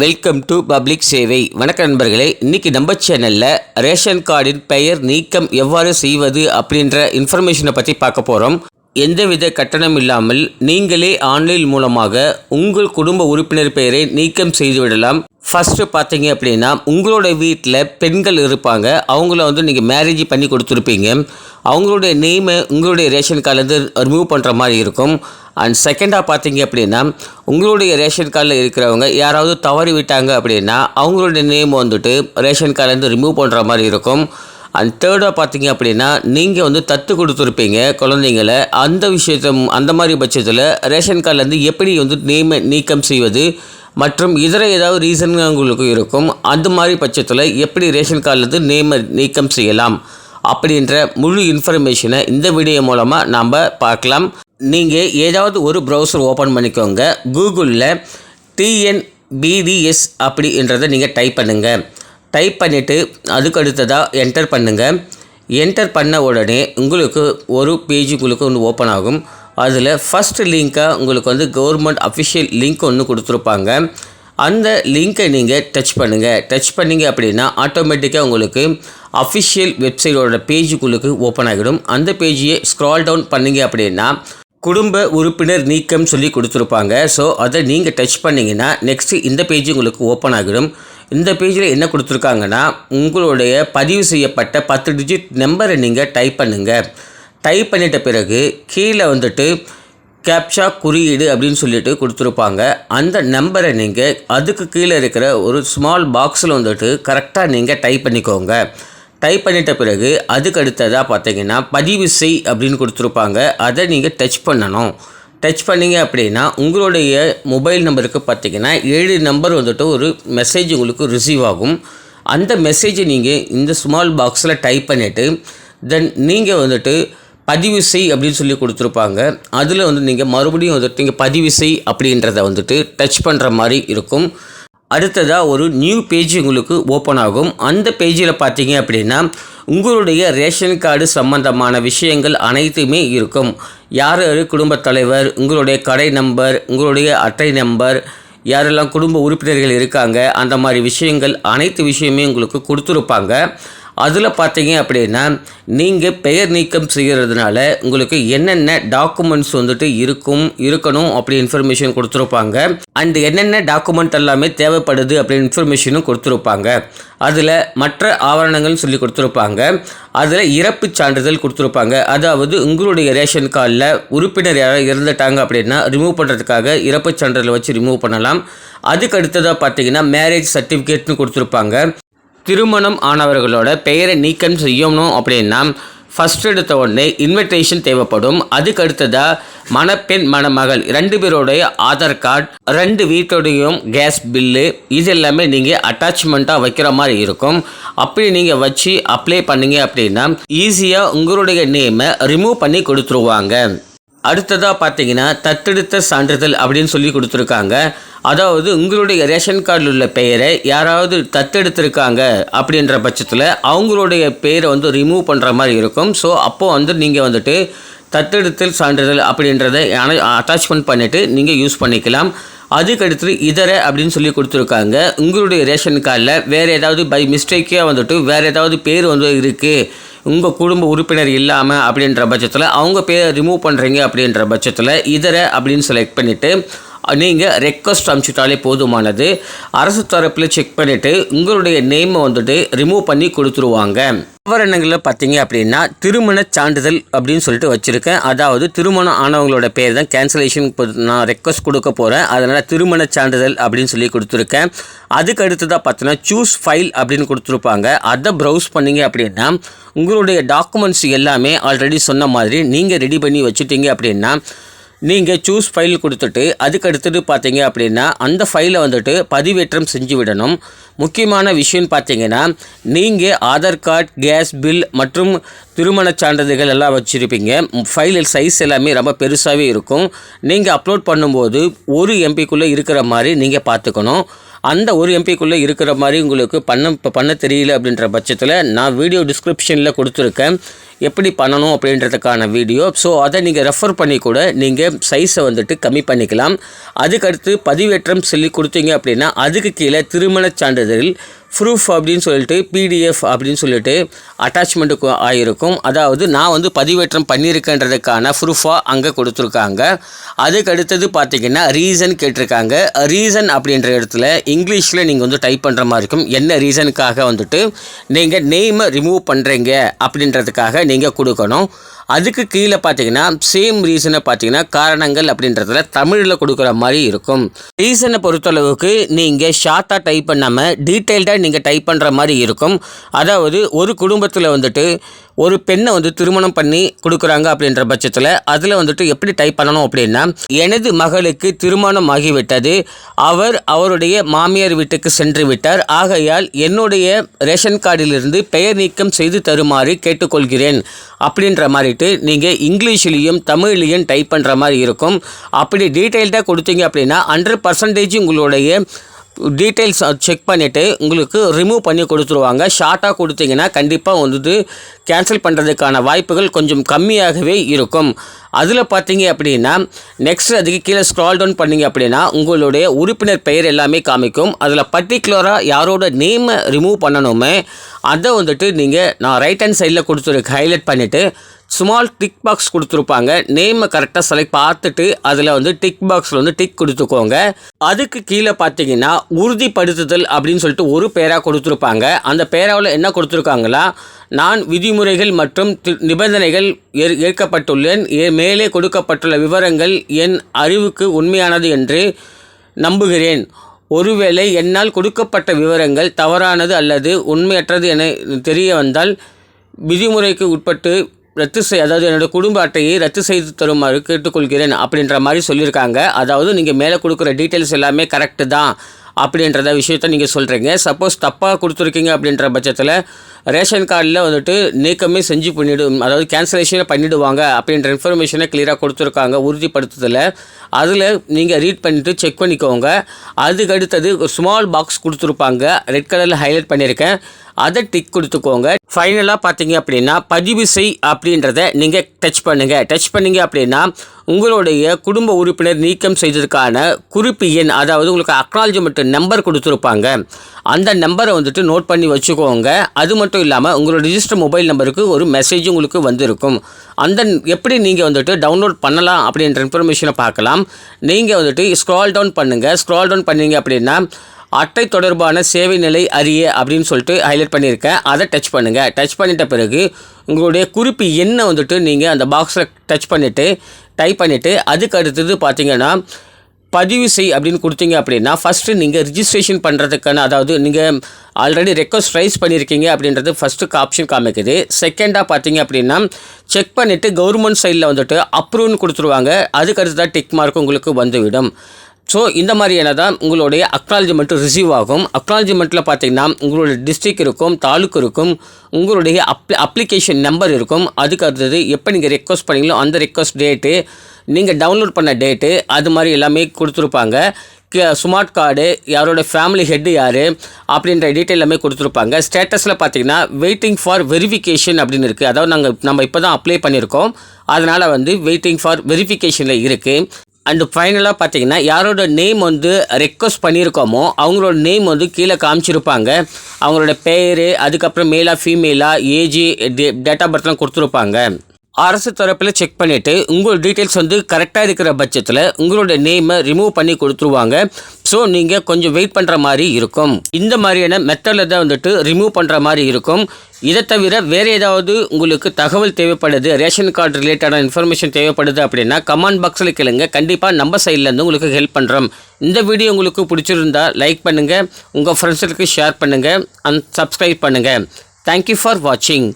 Welcome to public சேவை. வணக்கம் நண்பர்களே, இன்றைக்கி நம்ம சேனலில் ரேஷன் கார்டின் பெயர் நீக்கம் எவ்வாறு செய்வது அப்படின்ற இன்ஃபர்மேஷனை பற்றி பார்க்க போகிறோம். எந்தவித கட்டணம் இல்லாமல் நீங்களே ஆன்லைன் மூலமாக உங்கள் குடும்ப உறுப்பினர் பெயரை நீக்கம் செய்துவிடலாம். ஃபஸ்ட்டு பார்த்தீங்க அப்படின்னா, உங்களோட வீட்டில் பெண்கள் இருப்பாங்க, அவங்கள நீங்கள் மேரேஜ் பண்ணி கொடுத்துருப்பீங்க. அவங்களுடைய நேமை உங்களுடைய ரேஷன் கார்டிலேருந்து ரிமூவ் பண்ணுற மாதிரி இருக்கும். அண்ட் செகண்டாக பார்த்தீங்க அப்படின்னா, உங்களுடைய ரேஷன் கார்டில் இருக்கிறவங்க யாராவது தவறி விட்டாங்க அப்படின்னா அவங்களுடைய நேம் ரேஷன் கார்டிலேருந்து ரிமூவ் பண்ணுற மாதிரி இருக்கும். அண்ட் தேர்டாக பார்த்தீங்க அப்படின்னா, நீங்கள் தத்து கொடுத்துருப்பீங்க குழந்தைங்கள. அந்த மாதிரி பட்சத்தில் ரேஷன் கார்டிலேருந்து எப்படி நேமை நீக்கம் செய்வது மற்றும் இதர ஏதாவது ரீசன் உங்களுக்கு இருக்கும். அந்த மாதிரி பட்சத்தில் எப்படி ரேஷன் கார்டிலேருந்து நேமை நீக்கம் செய்யலாம் அப்படின்ற முழு இன்ஃபர்மேஷனை இந்த வீடியோ மூலமாக நாம் பார்க்கலாம். நீங்கள் ஏதாவது ஒரு ப்ரௌசர் ஓப்பன் பண்ணிக்கோங்க. கூகுளில் TNBDS அப்படின்றத நீங்கள் டைப் பண்ணுங்கள். டைப் பண்ணிவிட்டு அதுக்கு அடுத்ததாக என்டர் பண்ணுங்கள். என்டர் பண்ண உடனே உங்களுக்கு ஒரு பேஜ் உங்களுக்கு ஓப்பன் ஆகும். அதில் ஃபஸ்ட் லிங்க்காக உங்களுக்கு கவர்மெண்ட் அஃபிஷியல் லிங்க் ஒன்று கொடுத்துருப்பாங்க. அந்த லிங்க்கை நீங்கள் டச் பண்ணுங்கள். டச் பண்ணிங்க அப்படின்னா ஆட்டோமேட்டிக்காக உங்களுக்கு அஃபிஷியல் வெப்சைட்டோட பேஜுக்குள்ளுக்கு ஓப்பன் ஆகிடும். அந்த பேஜையே ஸ்க்ரால் டவுன் பண்ணிங்க அப்படின்னா குடும்ப உறுப்பினர் நீக்கம் சொல்லி கொடுத்துருப்பாங்க. ஸோ அதை நீங்கள் டச் பண்ணிங்கன்னா நெக்ஸ்ட்டு இந்த பேஜ் உங்களுக்கு ஓப்பன் ஆகிடும். இந்த பேஜில் என்ன கொடுத்துருக்காங்கன்னா, உங்களுடைய பதிவு செய்யப்பட்ட 10 டிஜிட் நம்பரை நீங்கள் டைப் பண்ணுங்கள். டைப் பண்ணிட்ட பிறகு கீழே கேப்சா குறியீடு அப்படின்னு சொல்லிட்டு கொடுத்துருப்பாங்க. அந்த நம்பரை நீங்கள் அதுக்கு கீழே இருக்கிற ஒரு ஸ்மால் பாக்ஸில் கரெக்டாக நீங்கள் டைப் பண்ணிக்கோங்க. டைப் பண்ணிட்ட பிறகு அதுக்கு அடுத்ததாக பார்த்தீங்கன்னா பதிவு செய் அப்படின்னு கொடுத்துருப்பாங்க. அதை நீங்கள் டச் பண்ணணும். டச் பண்ணிங்க அப்படின்னா உங்களுடைய மொபைல் நம்பருக்கு பார்த்தீங்கன்னா 7 நம்பர் ஒரு மெசேஜ் உங்களுக்கு ரிசீவ் ஆகும். அந்த மெசேஜை நீங்கள் இந்த ஸ்மால் பாக்ஸில் டைப் பண்ணிவிட்டு தென் நீங்கள் பதிவு செய் அப்படின்னு சொல்லி கொடுத்துருப்பாங்க. அதில் நீங்கள் மறுபடியும் நீங்கள் பதிவு செய் அப்படின்றத டச் பண்ணுற மாதிரி இருக்கும். அடுத்ததாக ஒரு நியூ பேஜ் உங்களுக்கு ஓப்பன் ஆகும். அந்த பேஜில் பார்த்தீங்க அப்படின்னா உங்களுடைய ரேஷன் கார்டு சம்பந்தமான விஷயங்கள் அனைத்துமே இருக்கும். யார் குடும்பத் தலைவர், உங்களுடைய கடை நம்பர், உங்களுடைய அட்டை நம்பர், யாரெல்லாம் குடும்ப உறுப்பினர்கள் இருக்காங்க, அந்த மாதிரி விஷயங்கள் அனைத்து விஷயமே உங்களுக்கு கொடுத்துருப்பாங்க. அதில் பார்த்தீங்க அப்படின்னா நீங்கள் பெயர் நீக்கம் செய்கிறதுனால உங்களுக்கு என்னென்ன டாக்குமெண்ட்ஸ் இருக்கணும் அப்படி இன்ஃபர்மேஷன் கொடுத்துருப்பாங்க. அண்ட் என்னென்ன டாக்குமெண்ட் எல்லாமே தேவைப்படுது அப்படி இன்ஃபர்மேஷனும் கொடுத்துருப்பாங்க. அதில் மற்ற ஆவணங்கள்னு சொல்லி கொடுத்துருப்பாங்க. அதில் இறப்பு சான்றிதழ் கொடுத்துருப்பாங்க. அதாவது உங்களுடைய ரேஷன் கார்டில் உறுப்பினர் யாராவது இறந்துட்டாங்க அப்படின்னா ரிமூவ் பண்ணுறதுக்காக இறப்பு சான்றிதழ் வச்சு ரிமூவ் பண்ணலாம். அதுக்கு அடுத்ததாக பார்த்தீங்கன்னா மேரேஜ் சர்டிஃபிகேட்னு கொடுத்துருப்பாங்க. திருமணம் ஆனவர்களோட பெயரை நீக்கம் செய்யணும் அப்படின்னா ஃபஸ்ட் எடுத்த உடனே இன்விடேஷன் தேவைப்படும். அதுக்கு அடுத்ததாக மணப்பெண் மணமகள் 2 பேருடைய ஆதார் கார்டு, 2 வீட்டோடையும் கேஸ் பில்லு, இது எல்லாமே நீங்கள் அட்டாச்மெண்ட்டாக வைக்கிற மாதிரி இருக்கும். அப்படி நீங்கள் வச்சு அப்ளை பண்ணிங்க அப்படின்னா ஈஸியாக உங்களுடைய நேமை ரிமூவ் பண்ணி கொடுத்துருவாங்க. அடுத்ததாக பார்த்தீங்கன்னா தத்தெடுத்த சான்றிதழ் அப்படின்னு சொல்லி கொடுத்துருக்காங்க. அதாவது உங்களுடைய ரேஷன் கார்டில் உள்ள பெயரை யாராவது தத்தெடுத்திருக்காங்க அப்படின்ற பட்சத்தில் அவங்களுடைய பெயரை ரிமூவ் பண்ணுற மாதிரி இருக்கும். ஸோ அப்போது நீங்கள் தத்தெடுத்தல் சான்றிதழ் அப்படின்றத அட்டாச்மெண்ட் பண்ணிவிட்டு நீங்கள் யூஸ் பண்ணிக்கலாம். அதுக்கடுத்து இதர அப்படின்னு சொல்லி கொடுத்துருக்காங்க. உங்களுடைய ரேஷன் கார்டில் வேறு ஏதாவது பை மிஸ்டேக்காக வேறு ஏதாவது பேர் இருக்குது உங்கள் குடும்ப உறுப்பினர் இல்லாமல் அப்படின்ற பட்சத்தில் அவங்க பேரை ரிமூவ் பண்ணுறீங்க அப்படின்ற பட்சத்தில் இதர அப்படின்னு செலக்ட் பண்ணிவிட்டு நீங்கள் ரெக்வஸ்ட் அனுப்பிச்சிட்டாலே போதுமானது. அரசு தரப்பில் செக் பண்ணிவிட்டு உங்களுடைய நேமை ரிமூவ் பண்ணி கொடுத்துருவாங்க. விவரங்களில் பார்த்தீங்க அப்படின்னா திருமண சான்றிதழ் அப்படின்னு சொல்லிட்டு வச்சுருக்கேன். அதாவது திருமணம் ஆனவங்களோட பேர் தான் கேன்சலேஷன் நான் ரெக்வஸ்ட் கொடுக்க போகிறேன். அதனால் திருமண சான்றிதழ் அப்படின்னு சொல்லி கொடுத்துருக்கேன். அதுக்கு அடுத்ததாக பார்த்தீங்கன்னா சூஸ் ஃபைல் அப்படின்னு கொடுத்துருப்பாங்க. அதை ப்ரௌஸ் பண்ணிங்க அப்படின்னா உங்களுடைய டாக்குமெண்ட்ஸ் எல்லாமே ஆல்ரெடி சொன்ன மாதிரி நீங்கள் ரெடி பண்ணி வச்சுட்டீங்க அப்படின்னா நீங்கள் சூஸ் ஃபைல் கொடுத்துட்டு அதுக்கு அடுத்துட்டு பார்த்தீங்க அப்படின்னா அந்த ஃபைலை பதிவேற்றம் செஞ்சு விடணும். முக்கியமான விஷயம்னு பார்த்தீங்கன்னா நீங்கள் ஆதார் கார்டு, கேஸ் பில் மற்றும் திருமண சான்றிதழ்கள் எல்லாம் வச்சுருப்பீங்க. ஃபைல் சைஸ் எல்லாமே ரொம்ப பெருசாகவே இருக்கும். நீங்கள் அப்லோட் பண்ணும்போது 1 MBக்குள்ளே இருக்கிற மாதிரி நீங்கள் பார்த்துக்கணும். அந்த ஒரு எம்பிக்குள்ளே இருக்கிற மாதிரி உங்களுக்கு பண்ண தெரியல அப்படின்ற பட்சத்தில் நான் வீடியோ டிஸ்கிரிப்ஷனில் கொடுத்துருக்கேன் எப்படி பண்ணணும் அப்படின்றதுக்கான வீடியோ. ஸோ அதை நீங்கள் ரெஃபர் பண்ணி கூட நீங்கள் சைஸை வந்துட்டு கம்மி பண்ணிக்கலாம். அதுக்கடுத்து பதிவேற்றம் சொல்லி கொடுத்தீங்க அப்படின்னா அதுக்கு கீழே திருமணச் சான்றிதழ் ப்ரூஃப் அப்படின்னு சொல்லிட்டு பிடிஎஃப் அப்படின்னு சொல்லிட்டு அட்டாச்மெண்ட்டுக்கு ஆகிருக்கும். அதாவது நான் வந்து பதிவேற்றம் பண்ணியிருக்கேன்றதுக்கான ப்ரூஃபாக அங்கே கொடுத்துருக்காங்க. அதுக்கு அடுத்தது பார்த்திங்கன்னா ரீசன் கேட்டிருக்காங்க. ரீசன் அப்படின்ற இடத்துல இங்கிலீஷில் நீங்கள் வந்து டைப் பண்ணுற மாதிரி இருக்கும். என்ன ரீசனுக்காக வந்துட்டு நீங்கள் நேமை ரிமூவ் பண்ணுறீங்க அப்படின்றதுக்காக நீங்கள் கொடுக்கணும். அதுக்கு கீழே பார்த்தீங்கன்னா சேம் ரீசனை பார்த்தீங்கன்னா காரணங்கள் அப்படின்றதுல தமிழில் கொடுக்குற மாதிரி இருக்கும். ரீசனை பொறுத்தளவுக்கு நீங்கள் ஷார்ட்டாக டைப் பண்ணாமல் டீட்டெயில்டாக நீங்கள் டைப் பண்ணுற மாதிரி இருக்கும். அதாவது ஒரு குடும்பத்தில் வந்துட்டு ஒரு பெண்ணை வந்து திருமணம் பண்ணி கொடுக்குறாங்க அப்படின்ற பட்சத்தில் அதில் வந்துட்டு எப்படி டைப் பண்ணணும் அப்படின்னா, எனது மகளுக்கு திருமணம் ஆகிவிட்டது, அவருடைய மாமியார் வீட்டுக்கு சென்று விட்டார், ஆகையால் என்னுடைய ரேஷன் கார்டிலிருந்து பெயர் நீக்கம் செய்து தருமாறு கேட்டுக்கொள்கிறேன் அப்படின்ற மாதிரிட்டு நீங்கள் இங்கிலீஷ்லேயும் தமிழ்லேயும் டைப் பண்ணுற மாதிரி இருக்கும். அப்படி டீட்டெயில்டாக கொடுத்தீங்க அப்படின்னா 100% உங்களுடைய டீட்டெயில்ஸ் செக் பண்ணிவிட்டு உங்களுக்கு ரிமூவ் பண்ணி கொடுத்துருவாங்க. ஷார்ட்டாக கொடுத்தீங்கன்னா கண்டிப்பாக வந்துட்டு கேன்சல் பண்ணுறதுக்கான வாய்ப்புகள் கொஞ்சம் கம்மியாகவே இருக்கும். அதில் பார்த்தீங்க அப்படின்னா நெக்ஸ்ட் அதுக்கு கீழே ஸ்க்ரால் டவுன் பண்ணிங்க அப்படின்னா உங்களுடைய உறுப்பினர் பெயர் எல்லாமே காமிக்கும். அதில் பர்டிகுலராக யாரோட நேமை ரிமூவ் பண்ணணுமே அதை வந்துட்டு நீங்கள் நான் ரைட் ஹேண்ட் சைடில் கொடுத்துருக்கு ஹைலைட் பண்ணிவிட்டு ஸ்மால் டிக் பாக்ஸ் கொடுத்துருப்பாங்க. நேமை கரெக்டாக செலக்ட் பார்த்துட்டு அதில் வந்து டிக் பாக்ஸில் வந்து டிக் கொடுத்துக்கோங்க. அதுக்கு கீழே பார்த்தீங்கன்னா உறுதிப்படுத்துதல் அப்படின்னு சொல்லிட்டு ஒரு பேராக கொடுத்துருப்பாங்க. அந்த பேராவில் என்ன கொடுத்துருக்காங்களா, நான் விதிமுறைகள் மற்றும் நிபந்தனைகள் ஏற்கப்பட்டுள்ளேன், மேலே கொடுக்கப்பட்டுள்ள விவரங்கள் என் அறிவுக்கு உண்மையானது என்று நம்புகிறேன். ஒருவேளை என்னால் கொடுக்கப்பட்ட விவரங்கள் தவறானது அல்லது உண்மையற்றது என தெரிய வந்தால் விதிமுறைக்கு உட்பட்டு அதாவது என்னோடய குடும்ப அட்டையை ரத்து செய்து தருமாறு கேட்டுக்கொள்கிறேன் அப்படின்ற மாதிரி சொல்லியிருக்காங்க. அதாவது நீங்கள் மேலே கொடுக்குற டீட்டெயில்ஸ் எல்லாமே கரெக்டு தான் அப்படின்றத விஷயத்த நீங்கள் சொல்கிறீங்க. சப்போஸ் தப்பாக கொடுத்துருக்கீங்க அப்படின்ற பட்சத்தில் ரேஷன் கார்டில் வந்துட்டு நீக்கமே செஞ்சு அதாவது கேன்சலேஷனே பண்ணிவிடுவாங்க அப்படின்ற இன்ஃபர்மேஷனை கிளியராக கொடுத்துருக்காங்க உறுதிப்படுத்துதலை. அதில் நீங்கள் ரீட் பண்ணிவிட்டு செக் பண்ணிக்கோங்க. அதுக்கு அடுத்தது ஒரு ஸ்மால் பாக்ஸ் கொடுத்துருப்பாங்க, ரெட் கலரில் ஹைலைட் பண்ணியிருக்கேன், அதை டிக் கொடுத்துக்கோங்க. ஃபைனலாக பார்த்தீங்க அப்படின்னா பதிவு செய் அப்படின்றத நீங்கள் டச் பண்ணிங்க அப்படின்னா உங்களுடைய குடும்ப உறுப்பினர் நீக்கம் செய்ததுக்கான குறிப்பு எண், அதாவது உங்களுக்கு அக்னாலஜ்மெண்ட் நம்பர் கொடுத்துருப்பாங்க. அந்த நம்பரை வந்துட்டு நோட் பண்ணி வச்சுக்கோங்க. அது மட்டும் இல்லாமல் உங்களோட ரிஜிஸ்டர் மொபைல் நம்பருக்கு ஒரு மெசேஜ் உங்களுக்கு வந்திருக்கும். அந்த எப்படி நீங்கள் வந்துட்டு டவுன்லோட் பண்ணலாம் அப்படின்ற இன்ஃபர்மேஷனை பார்க்கலாம். நீங்கள் வந்துட்டு ஸ்க்ரால் டவுன் பண்ணுங்கள். ஸ்க்ரால் டவுன் பண்ணிங்க அப்படின்னா அட்டை தொடர்பான சேவை நிலை அறிய அப்படின்னு சொல்லிட்டு ஹைலைட் பண்ணியிருக்கேன். அதை டச் பண்ணுங்கள். டச் பண்ணிட்ட பிறகு உங்களுடைய குறிப்பு எண்ணை வந்துட்டு நீங்கள் அந்த பாக்ஸில் டச் பண்ணிவிட்டு டைப் பண்ணிவிட்டு அதுக்கு அடுத்தது பார்த்தீங்கன்னா பதிவு செய் அப்படின்னு கொடுத்தீங்க அப்படின்னா ஃபஸ்ட்டு நீங்கள் ரிஜிஸ்ட்ரேஷன் பண்ணுறதுக்கான, அதாவது நீங்கள் ஆல்ரெடி ரெக்வஸ்ட் ரைஸ் பண்ணியிருக்கீங்க அப்படின்றது ஃபஸ்ட்டு ஆப்ஷன் காமிக்குது. செகண்டாக பார்த்தீங்க அப்படின்னா செக் பண்ணிவிட்டு கவர்மெண்ட் சைடில் வந்துட்டு அப்ரூவ்னு கொடுத்துருவாங்க. அதுக்கு அடுத்ததாக டிக் மார்க் உங்களுக்கு வந்துவிடும். ஸோ இந்த மாதிரியான தான் உங்களுடைய அக்னாலஜ்மெண்ட் ரிசீவ் ஆகும். அக்னாலஜ்மெண்ட்டில் பார்த்தீங்கன்னா உங்களுடைய டிஸ்ட்ரிக்ட் இருக்கும், தாலுக்கு இருக்கும், உங்களுடைய அப்ளிகேஷன் நம்பர் இருக்கும். அதுக்கு அடுத்தது எப்போ நீங்கள் ரெக்வஸ்ட் பண்ணீங்களோ அந்த ரெக்வஸ்ட் டேட்டு, நீங்கள் டவுன்லோட் பண்ண டேட்டு, அது மாதிரி எல்லாமே கொடுத்துருப்பாங்க. ஸ்மார்ட் கார்டு, யாரோட ஃபேமிலி ஹெட்டு யார் அப்படின்ற டீட்டெயில் எல்லாமே கொடுத்துருப்பாங்க. ஸ்டேட்டஸில் பார்த்தீங்கன்னா வெயிட்டிங் ஃபார் வெரிஃபிகேஷன் அப்படின்னு இருக்குது. அதாவது நம்ம இப்போ தான் அப்ளை பண்ணியிருக்கோம், அதனால் வந்து வெயிட்டிங் ஃபார் வெரிஃபிகேஷனில் இருக்குது. அண்டு ஃபைனலாக பார்த்தீங்கன்னா யாரோட நேம் வந்து ரெக்வஸ்ட் பண்ணியிருக்கோமோ அவங்களோட நேம் வந்து கீழே காமிச்சிருப்பாங்க. அவங்களோட பேர், அதுக்கப்புறம் மேலா ஃபீமேலா, ஏஜ், டேட் ஆஃப் பர்த்லாம் கொடுத்துருப்பாங்க. அரசு தரப்பில் செக் பண்ணிவிட்டு உங்களோட டீட்டெயில்ஸ் வந்து கரெக்டாக இருக்கிற பட்சத்தில் உங்களோட நேமை ரிமூவ் பண்ணி கொடுத்துருவாங்க. ஸோ நீங்கள் கொஞ்சம் வெயிட் பண்ணுற மாதிரி இருக்கும். இந்த மாதிரியான மெத்தடில் தான் வந்துட்டு ரிமூவ் பண்ணுற மாதிரி இருக்கும். இதை தவிர வேறு ஏதாவது உங்களுக்கு தகவல் தேவைப்படுது, ரேஷன் கார்டு ரிலேட்டடான இன்ஃபர்மேஷன் தேவைப்படுது அப்படின்னா கமெண்ட் பாக்ஸில் கேளுங்க. கண்டிப்பாக நம்ம சைட்லேருந்து உங்களுக்கு ஹெல்ப் பண்ணுறோம். இந்த வீடியோ உங்களுக்கு பிடிச்சிருந்தா லைக் பண்ணுங்கள், உங்கள் ஃப்ரெண்ட்ஸுக்கு ஷேர் பண்ணுங்கள் அண்ட் சப்ஸ்கிரைப் பண்ணுங்கள். தேங்க்யூ ஃபார் வாட்சிங்.